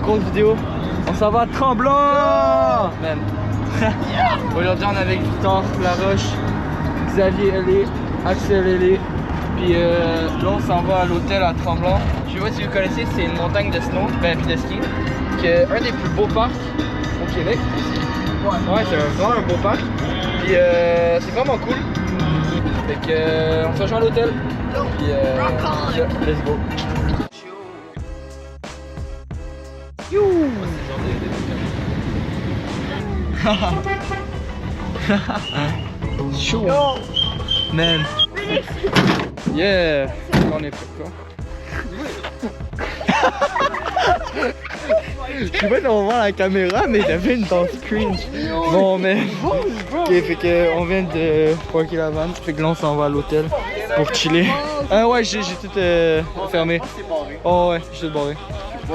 grosse vidéo. On s'en va à Tremblant! Man. Aujourd'hui, on est avec Victor Laroche, Xavier Hellé, Axel Hellé. Puis là, on s'en va à l'hôtel à Tremblant. Je sais pas si vous connaissez, c'est une montagne de snow, puis de ski. C'est un des plus beaux parcs au Québec. Ouais, c'est vraiment un beau parc. Puis c'est vraiment cool. Fait que on se rejoint à l'hôtel. Puis let's go. You. Chaud. Man. Yeah. On est prêt quoi. Je sais pas si on va voir la caméra, mais j'avais une danse cringe. Bon, mais. Ok, fait que on vient de parker la van. Fait que là, on s'en va à l'hôtel pour chiller. Ouais, j'ai tout fermé. Oh, ouais, j'ai tout barré.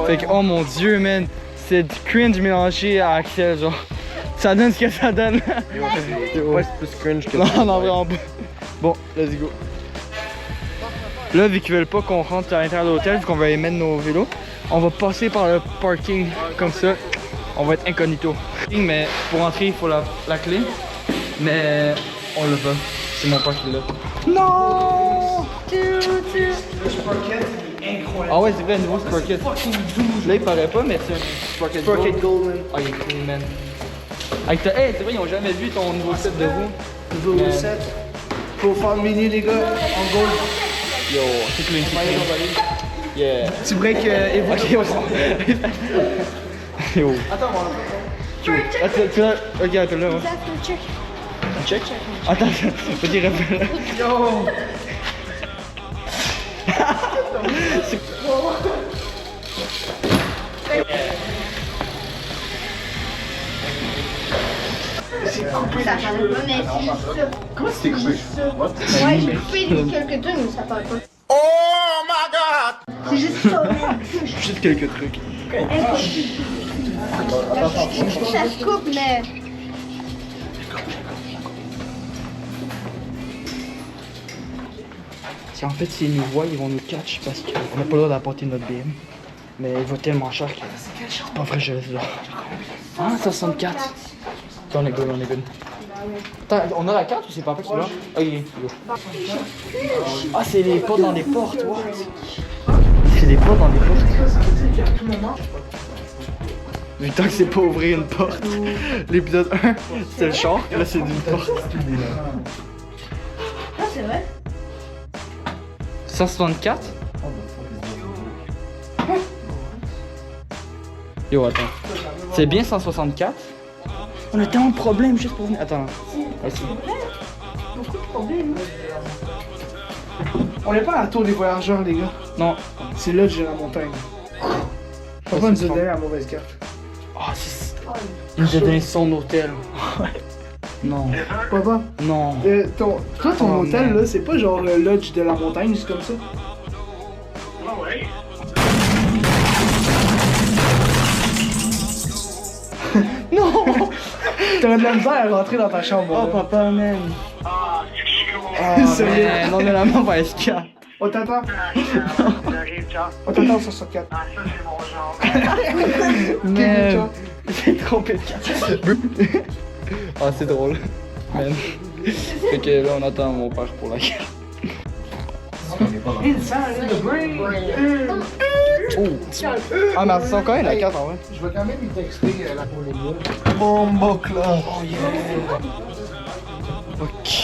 Fait que, oh mon dieu, man. C'est du cringe mélangé à Axel, genre. Ça donne ce que ça donne. Ouais, c'est plus cringe que non, non, vraiment pas. Bon, let's go. Là, vu qu'ils veulent pas qu'on rentre à l'intérieur de l'hôtel, vu qu'on va y mettre nos vélos, on va passer par le parking comme ça. On va être incognito. Mais pour entrer, il faut la clé. Mais on l'a pas. C'est mon père qui l'a. Non! Le Sparkette, il est incroyable. Ah ouais, c'est vrai, le nouveau Sparkette. Là, il paraît pas, mais c'est un Sparkette Gold, man. Ah, il est clean, man. Hey, c'est vrai, ils ont jamais vu ton nouveau set de roue. Nouveau set. Pour faire mini, les gars, en gold. Yo, c'est clean, c'est clean. Yeah. Tu break Evo. Ok, yo. Attends, moi. Ok, attends là. Ouais. Check. Attends, petit rappel. Yo! C'est coupé Ça parle pas, mais c'est juste ça. Comment c'était coupé? Ouais, j'ai coupé quelques trucs, mais ça parle pas. Oh my god! C'est juste ça. Juste quelques trucs. Ça se coupe, mais. Si en fait s'ils nous voient, ils vont nous catch parce qu'on n'a pas le droit d'apporter notre BM. Mais il vaut tellement cher que c'est pas vrai, je laisse là. Ah, 64. On est good, on est good. Attends, on a la carte ou c'est pas fait celui-là? Ah, il est go. Ah, c'est les portes dans les portes, what? C'est des portes dans les portes. Mais tant que c'est pas ouvrir une porte. L'épisode 1, c'est le char, là c'est d'une porte. Ah, c'est vrai? 164? Yo, attends. C'est bien 164? On a tellement de problèmes juste pour venir. Attends. Beaucoup de problèmes. On n'est pas à la tour des voyageurs, les gars. Non. C'est Lodge de la montagne. Papa nous a donné la mauvaise carte. Oh, c'est. Il nous a donné son hôtel. Non. Papa, Non. ton Oh, hôtel, man. là, c'est pas genre le Lodge de la montagne, c'est comme ça? Non! T'aurais de la misère à rentrer dans ta chambre. Oh, là. papa, man. Ah, Sérieux? On a la mauvaise carte. On t'attend. On t'attend sur 64. Man. J'ai trompé de carte. Ah, c'est drôle. Man. Fait que là, on attend mon père pour la carte. Inside the brain. Oh! Ah, mais c'est quand même la carte en vrai. Je vais quand même lui texter la pour les gars. Bombo club. Oh yeah! Ok!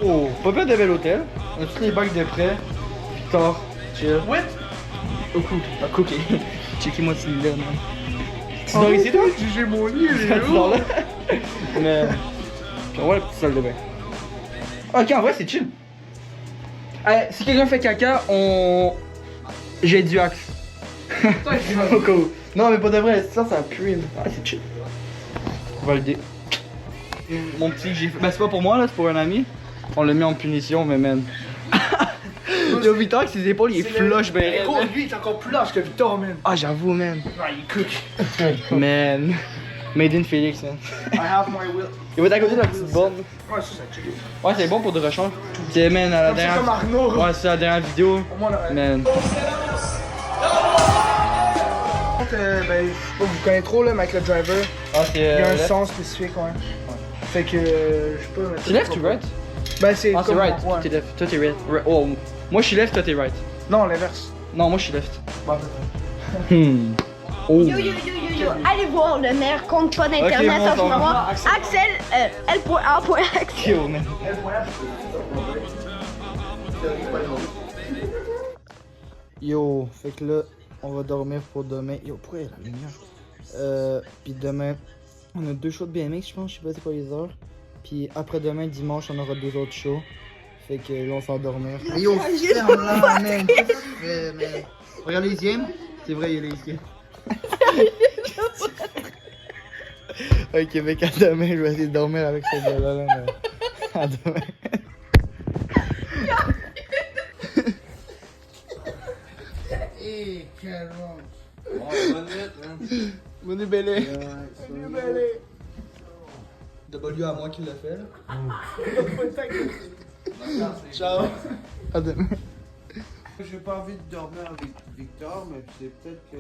Oh, pas bien de bel hôtel. On a tous les bacs de prêt. Victor, chill. Ouais. Oh, cool. Ah, cookie. Checkez-moi celui là, man. Tu dors ici, toi? J'ai mon lit, Tu dors là? Mais. Puis on voit la petite salle de bain. Ok, en vrai, c'est chill. Hey, si quelqu'un fait caca, j'ai du axe. Au cas où. Non, mais pas de vrai, ça pue. Ah, c'est chill. Validé. Mon petit, j'ai fait. Ben, c'est pas pour moi, là, c'est pour un ami. On l'a mis en punition, mais man. Yo, Victor, avec ses épaules, il est flush, ben. Gros, lui, il est encore plus large que Victor, man. Ah, j'avoue, man. Non, il cook. Man. Made in Phoenix, man. I have my will. Il va être à côté de la petite borne. Ouais, ça chill. Ouais, c'est bon pour de rechange. C'est, man, à la Comme c'est dernière. comme Arnaud. Ouais, c'est la dernière vidéo. Au moins, là. Man. ben, je sais pas, vous connaissez trop, là, mais avec le driver, Ah, c'est. il y a un left. son spécifique, ouais. Fait que, je sais pas. C'est left ou right? Ben, c'est Ah, c'est comme. right. Ouais. T'es left. Toi, t'es right. Oh, moi, je suis left, toi, t'es right. Non, l'inverse. Non, moi, je suis left. Bon, Oh. Yo, yo, yo, yo, yo. Allez voir le meilleur compte pas d'internet Ok, bon, en ce on va moment. voir Axel, L.A.Axel. Yo, man. Yo, fait que là, on va dormir pour demain. Yo, pourquoi il y a la lumière? Puis demain, on a 2 shows de BMX, je pense, je sais pas c'est quoi les heures. Puis après-demain, dimanche, on aura 2 autres shows. Fait que là, on s'en dormir. Yo, ferme là, man! Regarde les yeux, c'est vrai, il y a les yeux. Ok, fait qu'à demain, je vais essayer de dormir avec ce gars-là, là, mais... À demain. Hey, quel Bonne belle. W à moi qui l'a fait. Ciao. À demain. J'ai pas envie de dormir avec Victor, mais c'est peut-être que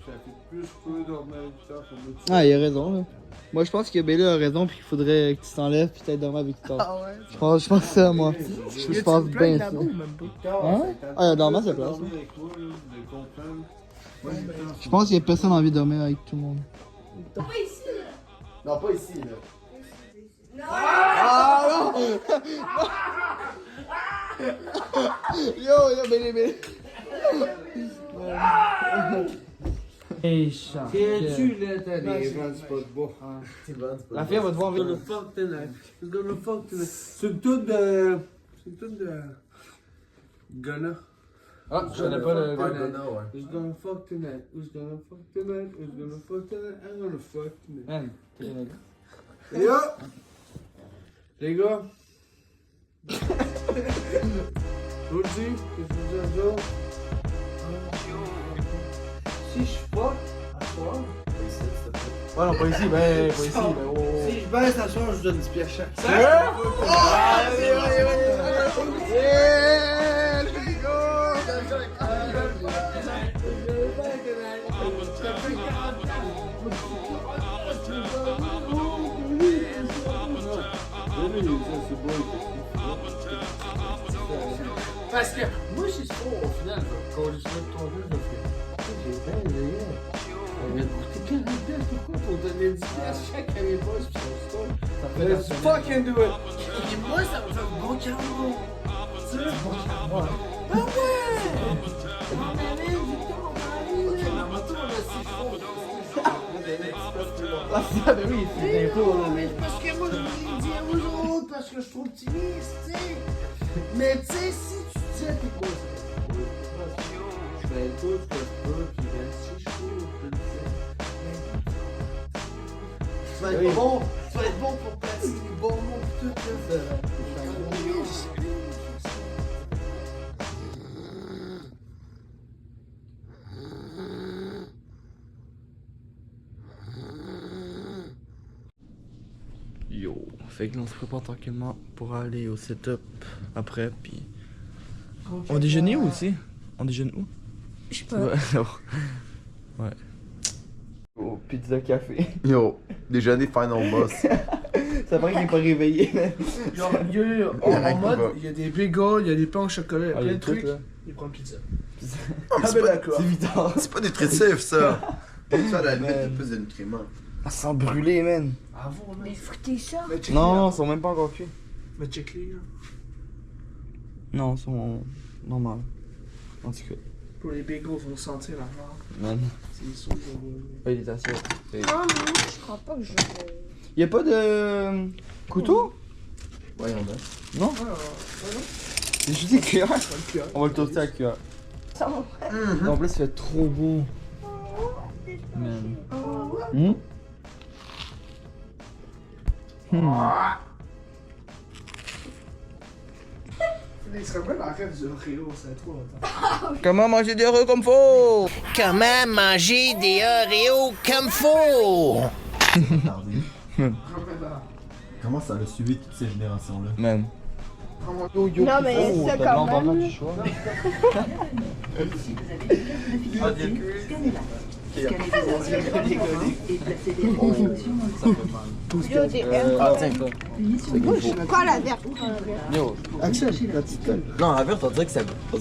ça fait plus cool de dormir avec Victor que moi. Ah, il a raison, là. Moi, je pense que Bélé a raison, puis qu'il faudrait que tu t'enlèves, puis t'ailles dormir avec Victor. Ah ouais? Je pense ça, moi. Je pense bien ça. Même pas. Victor, Hein? Ah, il a dormi à sa place, dormir avec moi, là, de comprendre. Moi, Victor, Je pense qu'il y a personne envie de dormir avec tout le monde. non, pas ici, là. Yo, Bélé. Hey, chat. Tiens-tu, là, t'as des vents pas de bois. La fille va te voir It's gonna vite. fuck tonight. It's gonna fuck tonight. C'est une toute de... C'est une toute de... Ghana. Ah, je connais pas le. It's gonna fuck tonight. It's gonna fuck tonight. It's gonna fuck tonight. I'm gonna fuck tonight. Man, t'es génial. Les gars! Les gars! Je vous dis, qu'est-ce que je veux dire? Si je fuck, à soir, Ouais, non, pas ici, ben, pas ici, ben, oh. si je baisse à soir, je vous donne 10 pièces chaque. Parce que moi, je suis trop au final, quand je suis avec ton jeu, je fais. J'ai bien aimé. On vient de coûter 40 pièces, pourquoi? Pour donner 10 pièces chaque année poche, puis on se tombe. Let's fucking do it! Et moi, ça me fait un bon carreau. Tu sais? Ah ouais! On allait, Victor, on allait. Ok, la moto, on a 6 fois. Ah, ben oui, c'est des impôts, là, mais. Parce que moi, je voulais dire aux autres, parce que je trouve optimiste, tu sais. Mais tu sais, si tu dis à tes cousins, je fais tout ce que je peux, puis ben, si je peux, je peux le faire. Tu vas être bon, tu vas être bon pour placer les bons mots, pis tout, là. Yo, fait que là on se prépare tranquillement pour aller au setup après, puis... On déjeune où aussi? On déjeune où? Je sais pas. Ouais. Oh, pizza café. Yo, déjeuner final boss. Ça paraît qu'il est pas réveillé, mais... Genre, en mode, il y a des bagels, il y a des pains au chocolat, il y a plein de trucs. Il prend une pizza. Ah, mais ben d'accord. C'est Victor. c'est pas nutritif ça. Ça, à la limite, il y a plus de nutriments. Ah, ça sent brûlé, man. Bravo, man. Mais foutez ça. Mais check Non, ils sont même pas encore cuits. Mais check-les, là. Non, ils sont normaux. En tout cas, Pour les bagels, vont sentir la mort. man. C'est sûr que Ouais, il est assez. Non, non, je crois pas que je vais. Y'a pas de couteau? Voyons donc. Non? C'est juste des cuillères. On va le toaster à la cuillère. Ça va. En plus, il fait trop beau. Man. Hmm? Il serait bien la rêve du Oreo, c'est trop longtemps. Comment manger des heureux comme faut? Comment manger des Oreos comme faut? Comment ça a suivi toutes ces générations-là? Man. Non, mais c'est quand même. Yo, des Ah, tiens. Pas la verte. Yo, Axel, la petite colle. Non, la verte, on dirait que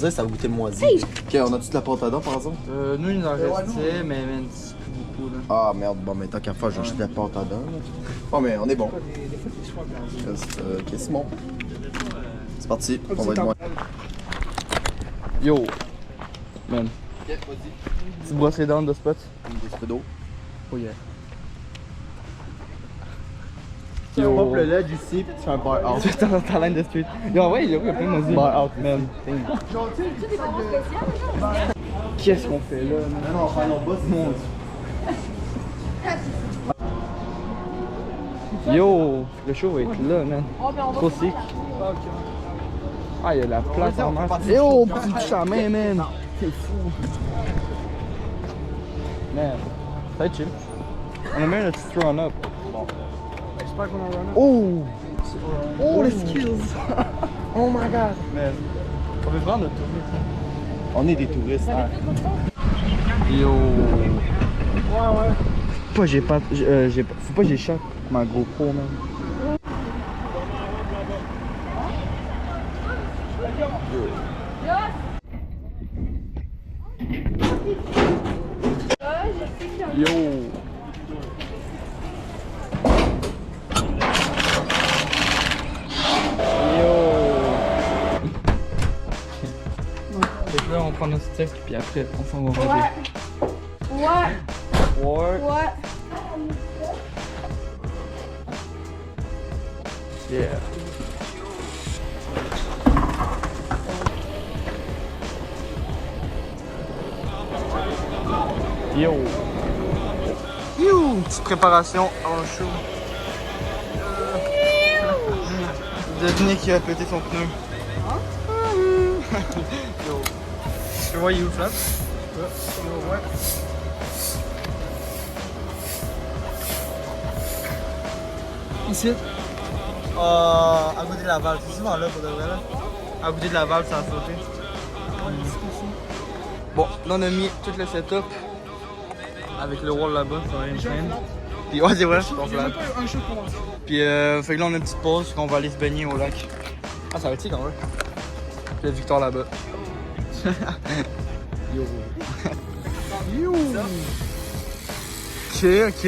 ça goûtait moisi. Ok, on a-tu de la pâte à dents par exemple? nous il en restait, mais man, c'est plus beaucoup là. Ah merde, bon, mais tant qu'à faire, j'ai acheté de la pâte à dents. Oh, mais on est bon. Reste, ok, c'est bon. C'est parti, on va être moins. Yo, man. Tu brosses les dents de spot? Des peu d'eau. Oh yeah. Tu pompes le lait d'ici, puis tu fais un bar out. Tu t'en ta line de street. Yo, ouais, il y a plein de musique. Bar out, man. Qu'est-ce qu'on fait là? Non, on va faire nos boss, mon Yo, le show va être là, man. Trop sick. Ah, il y a la place en masse. Yo, petit chamin, man. C'est fou. Man, ça va être chill. On a même le petit run up. Bon. J'espère qu'on en run. Oh! Oh, les skills! Oh my god! Man, on veut prendre le tourisme. On est des touristes. Hein. Yo! Ouais. Faut pas que j'échappe ma GoPro, man. Yo! Fait que là, on prend notre steak, puis après, on s'en va regarder. Ouais. Yeah. Yo. Petite préparation avant le show. Devinez qui a pété son pneu. Yo. Tu vois, il est où, Flap? Ouais. Ici. À côté de la valve, c'est souvent là pour de vrai là. À côté de la valve, ça a sauté. Bon, là on a mis tout le setup avec le wall là-bas, ça va être insane. Puis ouais, c'est vrai, c'est ton plan. Un show commencé. Puis fait que là on a une petite pause, qu'on va aller se baigner au lac. Ah, ça va être chic en vrai. Puis il y a Victor là-bas. Yo. Yo. Ok.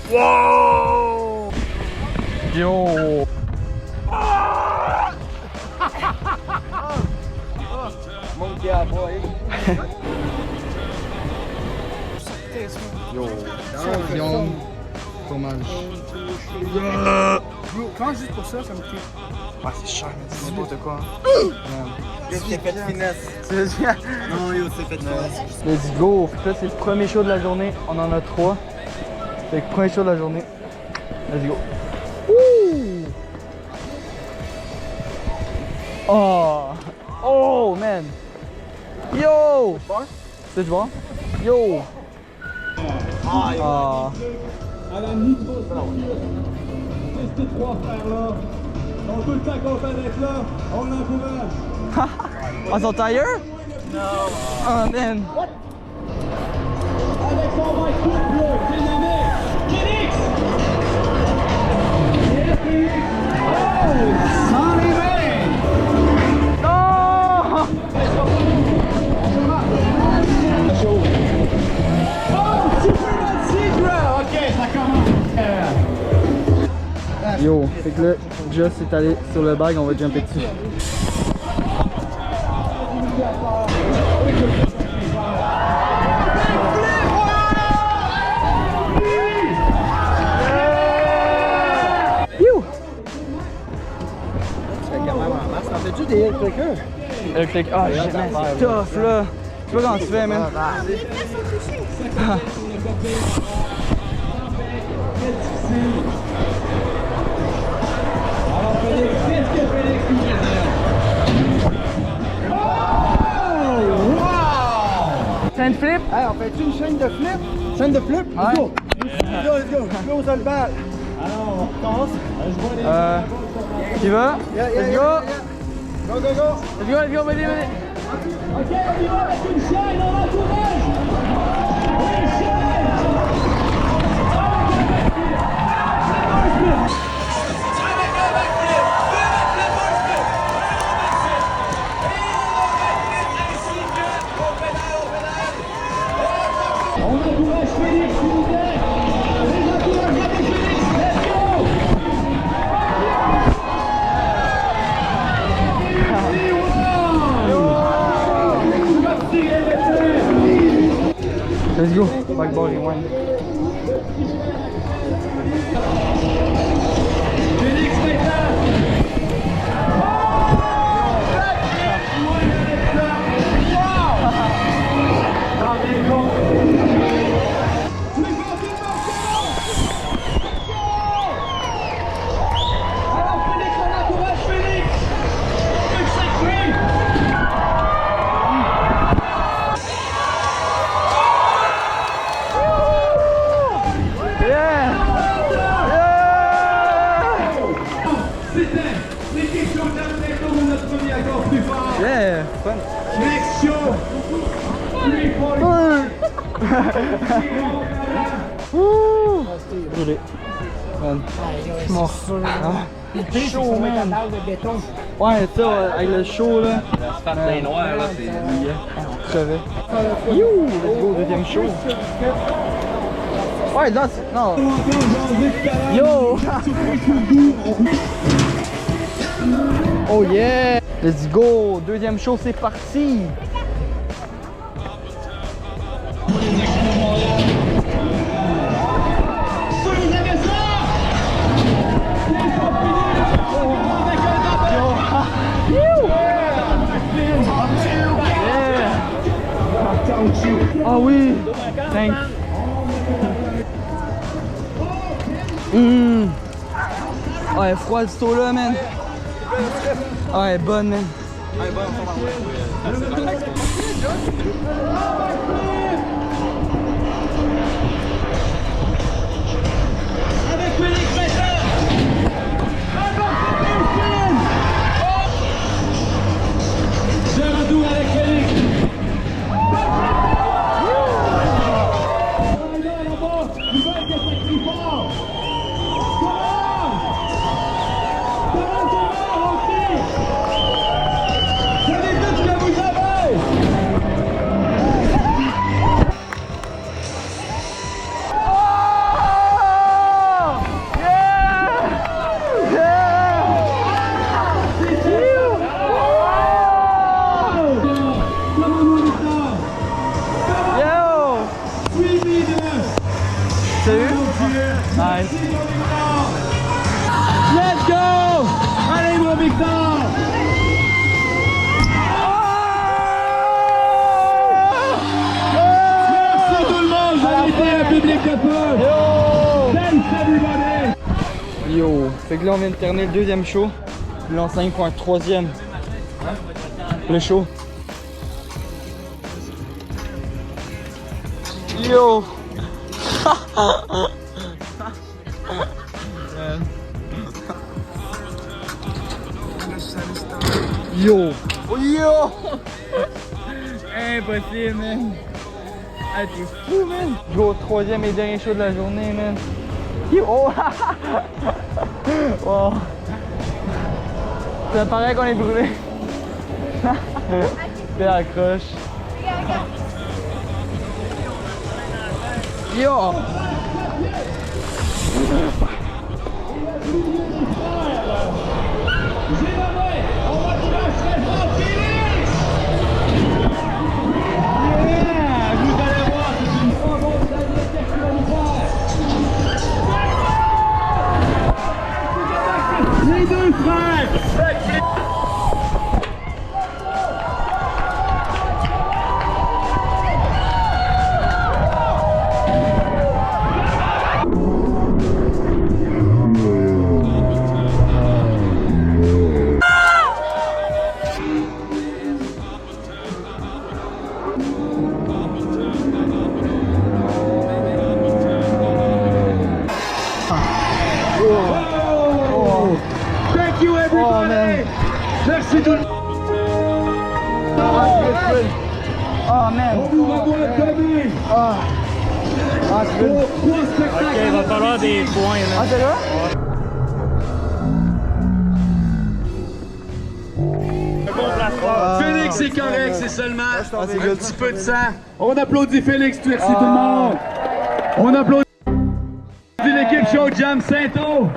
Wow! Yo! Monkey boy! Yo! Viande, fromage. Quand juste pour ça, ça me tue. Ah, c'est cher, mais c'est n'importe quoi. C'est fait de finesse. C'est bien. Non, yo, c'est fait de finesse. Let's go! Fait que là, c'est le premier show de la journée. On en a 3. Fait que premier show de la journée. Let's go! Wouh! Oh! Oh, man! Yo! C'est du bon? Yo! Ah! À la niveau ces trois frères-là, sont tout le temps contents d'être là, on l'encourage. Ah, son tire? No! Oh, man! Avec son bike tout bleu, c'est nommé Kenix! Sans les mains! Non! Oh, tu peux notre secret! Ok, ça commence! Yo, fait que là, Just est allé sur le bag, on va jumper dessus. You! T'en fais-tu des clickers? Le click, ah, c'est tough là! Tu vois comment tu fais, man? Chaîne flip? Hey, on fait une chaîne de flip? Chaîne de flip? Let's go! Let's go, let's go! Close on the back! Alors, on recommence. Je vois les... Tu vas? Let's go! Go, go, go. Let's go, let's go, vas-y, vas-y! Ok, on y va avec une chaîne en entourage. Une chaîne. On encourage Félix, s'il vous plaît. Les encourages avec Félix, let's go. Let's go! Backboard rewind. Félix Maïtan. Alors Félix, on encourage Félix. Success free. C'était l'équipe sur Internet comme notre premier accord plus fort. Yeah! Fun! Next show. Lui pour le Désolé. Man. Je suis mort. Chaud, man. Ouais, ça, avec le chaud, là. Patin noir, là, c'est... On crevait. You! Let's go, deuxième show. Ouais, là, c'est... Non. Yo! Oh yeah! Let's go! Deuxième show, c'est parti! Ah oui! Thanks! Ouais, froid ce saut là, man! Ouais, bonne, man! avec Félix Maïtan. Je retourne avec Félix. Ils veulent que c'est plus fort. Comment aussi. C'est les doutes que vous avez. Nice! Let's go! Allez mon Victor! Merci tout le monde, vous avez été un public de feu! Thanks everybody! Yo! Fait que là on vient de terminer le deuxième show. Puis là on s'enligne pour un troisième. Le show. Yo! Yo! Oh yo! Impossible, man! Ah, t'es fou, man! Go, troisième et dernier show de la journée, man! Yo! Oh! Wow! Ça paraît qu'on est brûlé! T'es accroche! Yo! Les deux frères! Merci tout le monde. Oh man! On vous revoit demain. Pour 3 spectacles. Ok, il va falloir des points là. Ah, c'est là? Félix est correct, c'est seulement un petit peu de sang. On applaudit Félix, merci tout le monde. On applaudit l'équipe Show Jam Saint-O.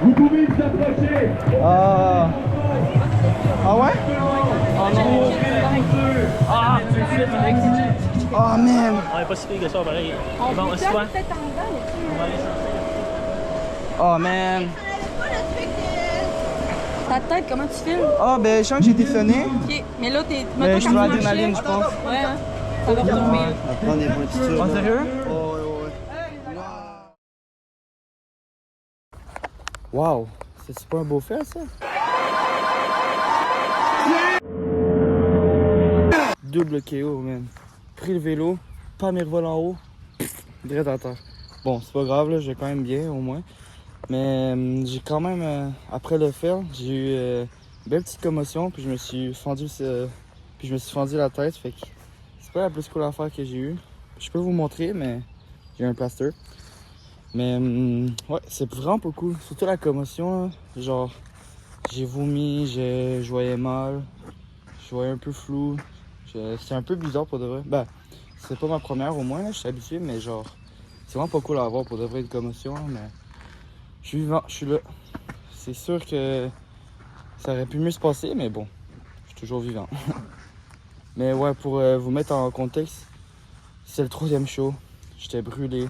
Vous pouvez vous approcher. Ah ouais? Oh man! On est pas si pire que ça, pareil. Bon, assis-toi. Oh man! Ta tête, comment tu filmes? Ah ben je sens que j'ai été sonné. Ok, mais là, t'es. Mais je suis quand dans tu l'adrénaline, marchais, je pense. Ouais, hein? Ça va retomber. En sérieux? Wow! C'est pas un beau fait ça? Double KO, man. Pris le vélo, pas mes revols en haut, direct à terre. Bon, c'est pas grave, là, j'ai quand même bien au moins. Mais j'ai quand même, après le faire, j'ai eu une belle petite commotion, puis je me suis fendu la tête, fait que c'est pas la plus cool affaire que j'ai eue. Je peux vous montrer, mais j'ai un plaster. Mais ouais, c'est vraiment pas cool, surtout la commotion, là. Genre, j'ai vomi, je voyais mal, je voyais un peu flou. C'est un peu bizarre pour de vrai. Ben, c'est pas ma première au moins, là, je suis habitué, mais genre, c'est vraiment pas cool à avoir pour de vrai une commotion, mais je suis vivant, je suis là. C'est sûr que ça aurait pu mieux se passer, mais bon, je suis toujours vivant. Mais ouais, pour vous mettre en contexte, c'est le 3e show, j'étais brûlé.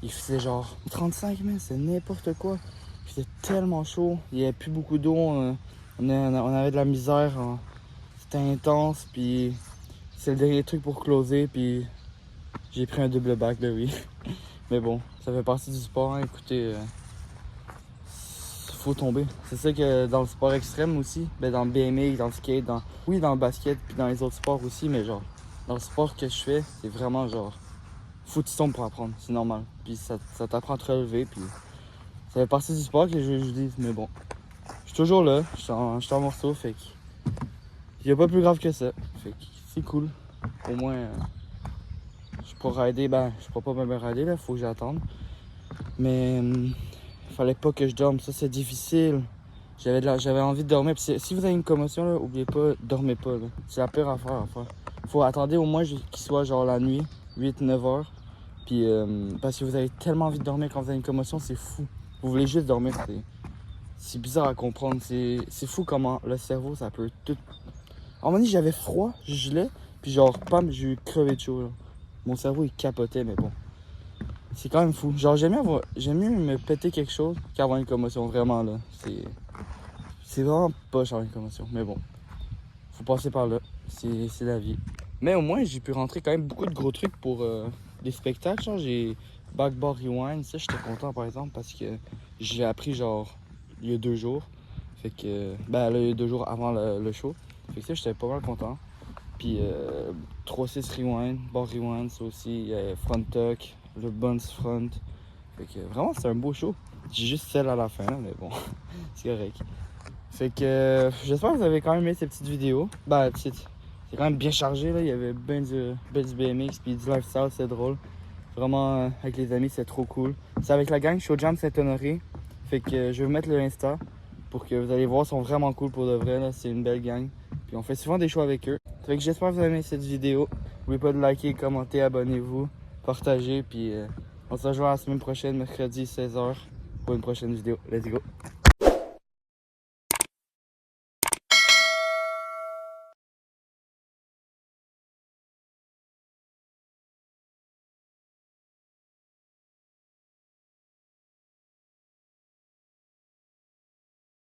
Il faisait genre 35 000, c'est n'importe quoi. Il faisait tellement chaud, il n'y avait plus beaucoup d'eau, on avait de la misère, c'était intense, puis c'est le dernier truc pour closer, puis j'ai pris un double back, ben oui. Mais bon, ça fait partie du sport, hein. Écoutez, faut tomber. C'est ça que dans le sport extrême aussi, ben dans le BMX, dans le skate, oui dans le basket, puis dans les autres sports aussi, mais genre, dans le sport que je fais, c'est vraiment genre, faut que tu tombes pour apprendre, c'est normal. Puis ça t'apprend à te relever, puis ça fait partie du sport que je dis, mais bon. Je suis toujours là, je suis en morceau, fait que il n'y a pas plus grave que ça. Fait que c'est cool. Au moins, je pourrais rider, ben, je pourrais pas même rider, là, faut que j'attende. Mais fallait pas que je dorme, ça c'est difficile. J'avais envie de dormir. Puis si vous avez une commotion, là, oubliez pas, dormez pas. C'est la pire affaire à faire. Faut attendre au moins qu'il soit genre la nuit, 8-9 heures. Puis parce que vous avez tellement envie de dormir quand vous avez une commotion, c'est fou. Vous voulez juste dormir, c'est bizarre à comprendre. C'est fou comment le cerveau, ça peut tout... À un moment donné, j'avais froid, je gelais, puis genre, pam, j'ai eu crevé de chaud, là. Mon cerveau, il capotait, mais bon. C'est quand même fou. Genre, j'aime mieux me péter quelque chose qu'avoir une commotion, vraiment, là. C'est vraiment pas genre une commotion, mais bon. Faut passer par là. C'est la vie. Mais au moins, j'ai pu rentrer quand même beaucoup de gros trucs pour des spectacles. Genre, j'ai Backboard Rewind, ça, j'étais content, par exemple, parce que j'ai appris, genre, il y a 2 jours. Fait que, ben, là, il y a 2 jours avant le show. Fait que ça, j'étais pas mal content. Puis 3-6 Rewind, Bar Rewind, ça aussi, Front Tuck, le Buns Front. Fait que vraiment, c'est un beau show. J'ai juste celle à la fin, là, mais bon, c'est correct. Fait que j'espère que vous avez quand même aimé ces petites vidéos. Ben, c'est quand même bien chargé, là. Il y avait ben du BMX puis du lifestyle, c'est drôle. Vraiment, avec les amis, c'est trop cool. C'est avec la gang Show Jam Saint-Honoré. Fait que je vais vous mettre le Insta pour que vous allez voir, ils sont vraiment cool pour de vrai, là. C'est une belle gang. Puis on fait souvent des shows avec eux. Fait que j'espère que vous avez aimé cette vidéo. N'oubliez pas de liker, commenter, abonnez-vous, partagez. Puis on se rejoint la semaine prochaine, mercredi 16h, pour une prochaine vidéo. Let's go!